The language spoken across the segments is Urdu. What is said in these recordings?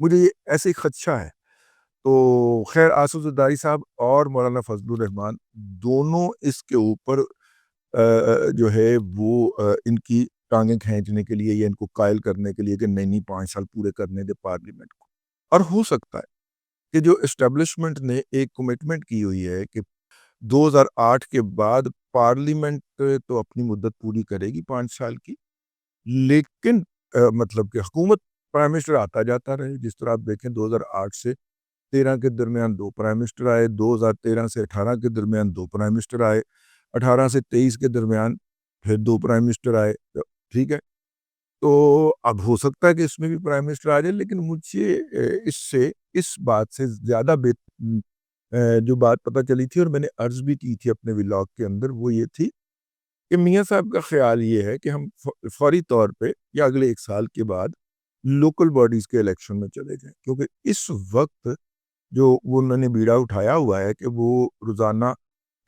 مجھے یہ ایسے ہی خدشہ ہے۔ تو خیر آصف زرداری صاحب اور مولانا فضل الرحمان دونوں اس کے اوپر جو ہے وہ ان کی ٹانگیں کھینچنے کے لیے یا ان کو قائل کرنے کے لیے کہ نہیں نہیں 5 سال پورے کرنے دے پارلیمنٹ کو۔ اور ہو سکتا ہے کہ جو اسٹیبلشمنٹ نے ایک کمٹمنٹ کی ہوئی ہے کہ 2008 کے بعد پارلیمنٹ تو اپنی مدت پوری کرے گی 5 سال کی، لیکن مطلب کہ حکومت پرائم منسٹر آتا جاتا رہے۔ جس طرح آپ دیکھیں 2008 سے 13 کے درمیان 2 پرائم منسٹر آئے، 2013 سے 18 کے درمیان 2 پرائم منسٹر آئے، 18 سے 23 کے درمیان پھر 2 پرائم منسٹر آئے، ٹھیک ہے۔ تو اب ہو سکتا ہے کہ اس میں بھی پرائم منسٹر آ جائے، لیکن مجھے اس بات سے زیادہ جو بات پتہ چلی تھی اور میں نے عرض بھی کی تھی اپنے ولاگ کے اندر، وہ یہ تھی کہ میاں صاحب کا خیال یہ ہے کہ ہم فوری طور پہ یا اگلے 1 سال کے بعد لوکل باڈیز کے الیکشن میں چلے جائیں، کیونکہ اس وقت جو وہ انہوں نے بیڑا اٹھایا ہوا ہے کہ وہ روزانہ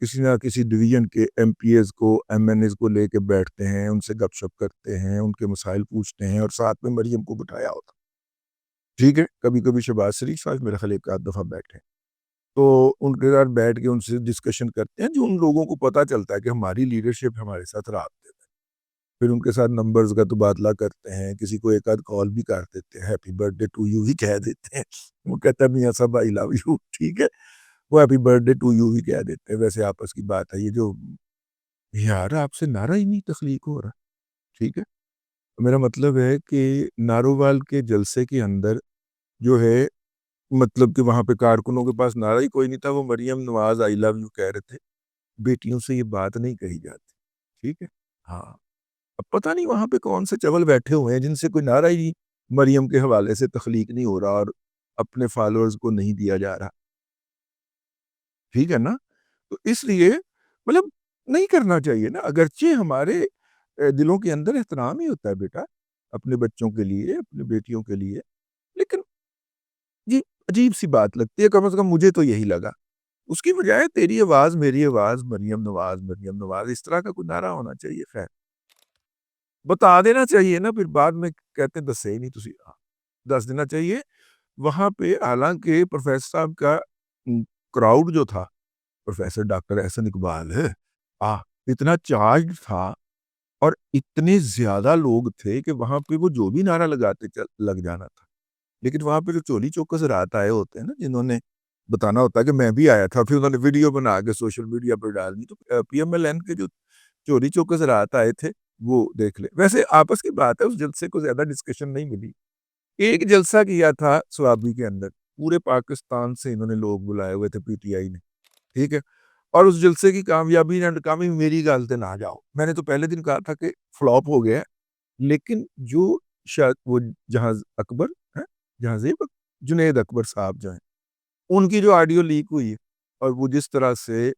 کسی نہ کسی ڈویژن کے ایم پی ایز کو ایم این ایز کو لے کے بیٹھتے ہیں، ان سے گپ شپ کرتے ہیں، ان کے مسائل پوچھتے ہیں، اور ساتھ میں مریم کو بٹھایا ہوتا، ٹھیک ہے۔ کبھی کبھی شہباز شریف صاحب میرے خیال ایک آدھ دفعہ بیٹھے، تو ان کے ساتھ بیٹھ کے ان سے ڈسکشن کرتے ہیں، جو ان لوگوں کو پتہ چلتا ہے کہ ہماری لیڈرشپ ہمارے ساتھ رابطے میں، پھر ان کے ساتھ نمبرز کا تبادلہ کرتے ہیں، کسی کو ایک آدھ کال بھی کر دیتے ہیں، ہیپی برتھ ڈے ٹو یو بھی کہہ دیتے ہیں، وہ کہتا ہے میاں صاحب آئی لو یو، ٹھیک ہے، وہ ہیپی برتھ ڈے ٹو یو بھی کہہ دیتے ہیں۔ ویسے آپس کی بات ہے، یہ جو یار آپ سے نعرہ ہی نہیں تخلیق ہو رہا، ٹھیک ہے۔ میرا مطلب ہے کہ نارووال کے جلسے کے اندر جو ہے مطلب کہ وہاں پہ کارکنوں کے پاس نعرہ ہی کوئی نہیں تھا، وہ مریم نواز آئی لو یو کہہ رہے تھے۔ بیٹیوں سے یہ بات نہیں کہی جاتی، ٹھیک ہے۔ ہاں، اب پتہ نہیں وہاں پہ کون سے چول بیٹھے ہوئے ہیں جن سے کوئی نعرہ ہی مریم کے حوالے سے تخلیق نہیں ہو رہا اور اپنے فالوورز کو نہیں دیا جا رہا، ٹھیک ہے نا۔ تو اس لیے مطلب نہیں کرنا چاہیے نا، اگرچہ ہمارے دلوں کے اندر احترام ہی ہوتا ہے بیٹا اپنے بچوں کے لیے، اپنے بیٹیوں کے لیے، لیکن یہ عجیب سی بات لگتی ہے، کم از کم مجھے تو یہی لگا۔ اس کی بجائے تیری آواز میری آواز، مریم نواز، اس طرح کا کوئی نعرہ ہونا چاہیے۔ خیر بتا دینا چاہیے نا، پھر بعد میں کہتے ہیں دسے ہی نہیں تسی، دس دینا چاہیے وہاں پہ۔ حالانکہ پروفیسر صاحب کا کراؤڈ جو تھا، پروفیسر ڈاکٹر احسن اقبال ہے اتنا چارج تھا اور اتنے زیادہ لوگ تھے کہ وہاں پہ وہ جو بھی نعرہ لگاتے لگ جانا تھا۔ لیکن وہاں پہ جو چولی چوکس رات آئے ہوتے ہیں نا، جنہوں نے بتانا ہوتا ہے کہ میں بھی آیا تھا، پھر انہوں نے ویڈیو بنا کے سوشل میڈیا پر ڈال دی، تو پی ایم ایل این کے جو چوری چوکس رات آئے تھے وہ دیکھ لے۔ ویسے آپس کی بات ہے، اس جلسے کو زیادہ ڈسکشن نہیں ملی۔ ایک جلسہ کیا تھا سوابی کے اندر، پورے پاکستان سے انہوں نے لوگ بلائے ہوئے تھے پی ٹی آئی نے، ٹھیک ہے۔ اور اس جلسے کی کامیابی نہ ناکامی میری گل تے نہ جاؤ، میں نے تو پہلے دن کہا تھا کہ فلاپ ہو گیا ہے، لیکن جو شاید وہ جہاز اکبر ہے، جہازیب جنید اکبر صاحب جو ہیں، ان کی جو آڈیو لیک ہوئی ہے اور وہ جس طرح سے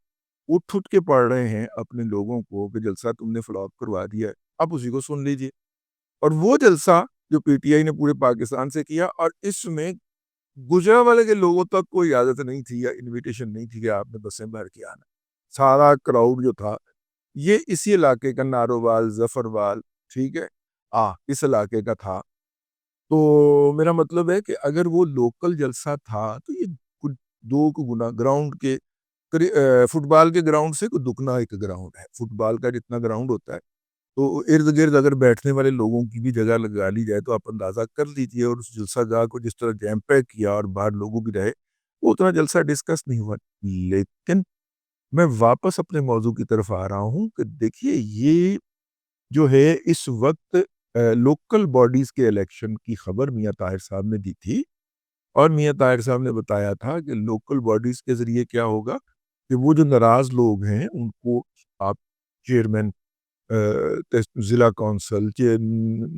اٹھ کے پڑھ رہے ہیں اپنے لوگوں کو کہ جلسہ تم نے فلاپ کروا دیا ہے، اب اسی کو سن لیجئے۔ اور وہ جلسہ جو پی ٹی آئی نے پورے پاکستان سے کیا، اور اس میں گجرانوالے کے لوگوں تک کوئی اجازت نہیں تھی یا انویٹیشن نہیں تھی کہ آپ نے بسیں بھر کے آنا، سارا کراؤڈ جو تھا یہ اسی علاقے کا، نارووال، ظفروال، ٹھیک ہے، اس علاقے کا تھا۔ تو میرا مطلب ہے کہ اگر وہ لوکل جلسہ تھا تو یہ کچھ دو گنا گراؤنڈ کے فٹ بال کے گراؤنڈ سے کوئی دگنا ایک گراؤنڈ ہے، فٹ بال کا جتنا گراؤنڈ ہوتا ہے، تو ارد گرد اگر بیٹھنے والے لوگوں کی بھی جگہ لگا لی جائے تو آپ اندازہ کر لیجئے، اور اس جلسہ گاہ کو جس طرح جیم پیک کیا اور باہر لوگوں بھی رہے، وہ اتنا جلسہ ڈسکس نہیں ہوا۔ لیکن میں واپس اپنے موضوع کی طرف آ رہا ہوں کہ دیکھیے یہ جو ہے اس وقت لوکل باڈیز کے الیکشن کی خبر میاں طاہر صاحب نے دی تھی، اور میاں طاہر صاحب نے بتایا تھا کہ لوکل باڈیز کے ذریعے کیا ہوگا کہ وہ جو ناراض لوگ ہیں ان کو آپ چیئرمین ضلع کونسل،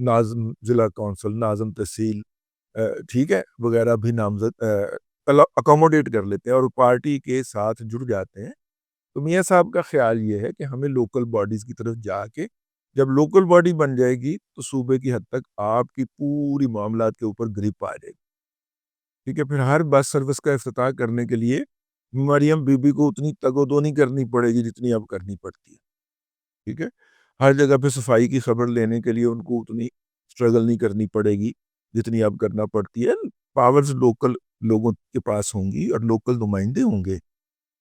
ناظم ضلع کونسل، ناظم تحصیل، ٹھیک ہے، وغیرہ بھی نامزد اکوموڈیٹ کر لیتے ہیں اور پارٹی کے ساتھ جڑ جاتے ہیں۔ تو میاں صاحب کا خیال یہ ہے کہ ہمیں لوکل باڈیز کی طرف جا کے، جب لوکل باڈی بن جائے گی تو صوبے کی حد تک آپ کی پوری معاملات کے اوپر گرپ آ جائے گی، ٹھیک ہے۔ پھر ہر بس سروس کا افتتاح کرنے کے لیے مریم بی بی کو اتنی تگ و دو نہیں کرنی پڑے گی جتنی اب کرنی پڑتی ہے، ٹھیک ہے۔ ہر جگہ پہ صفائی کی خبر لینے کے لیے ان کو اتنی سٹرگل نہیں کرنی پڑے گی جتنی اب کرنا پڑتی ہے۔ پاورز لوکل لوگوں کے پاس ہوں گی اور لوکل نمائندے ہوں گے،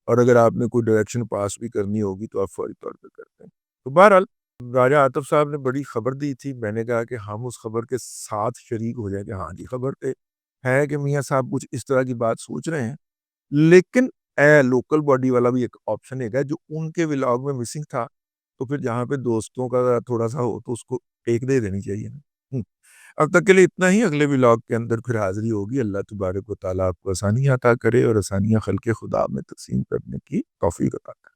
اور اگر آپ نے کوئی ڈائریکشن پاس بھی کرنی ہوگی تو آپ فوری طور پہ کرتے ہیں۔ تو بہرحال راجہ عاطف صاحب نے بڑی خبر دی تھی، میں نے کہا کہ ہم اس خبر کے ساتھ شریک ہو جائیں کہ ہاں جی خبر ہے کہ میاں صاحب کچھ اس طرح کی بات سوچ رہے ہیں، لیکن لوکل باڈی والا بھی ایک آپشن ہے جو ان کے ولاگ میں مسنگ تھا، تو پھر جہاں پہ دوستوں کا تھوڑا سا ہو تو اس کو ایک دے دینی چاہیے نا۔ اب تک کے لیے اتنا ہی، اگلے ولاگ کے اندر پھر حاضری ہوگی۔ اللہ تبارک و تعالیٰ آپ کو آسانیاں عطا کرے اور آسانیاں خلق خدا میں تقسیم کرنے کی توفیق عطا کرے۔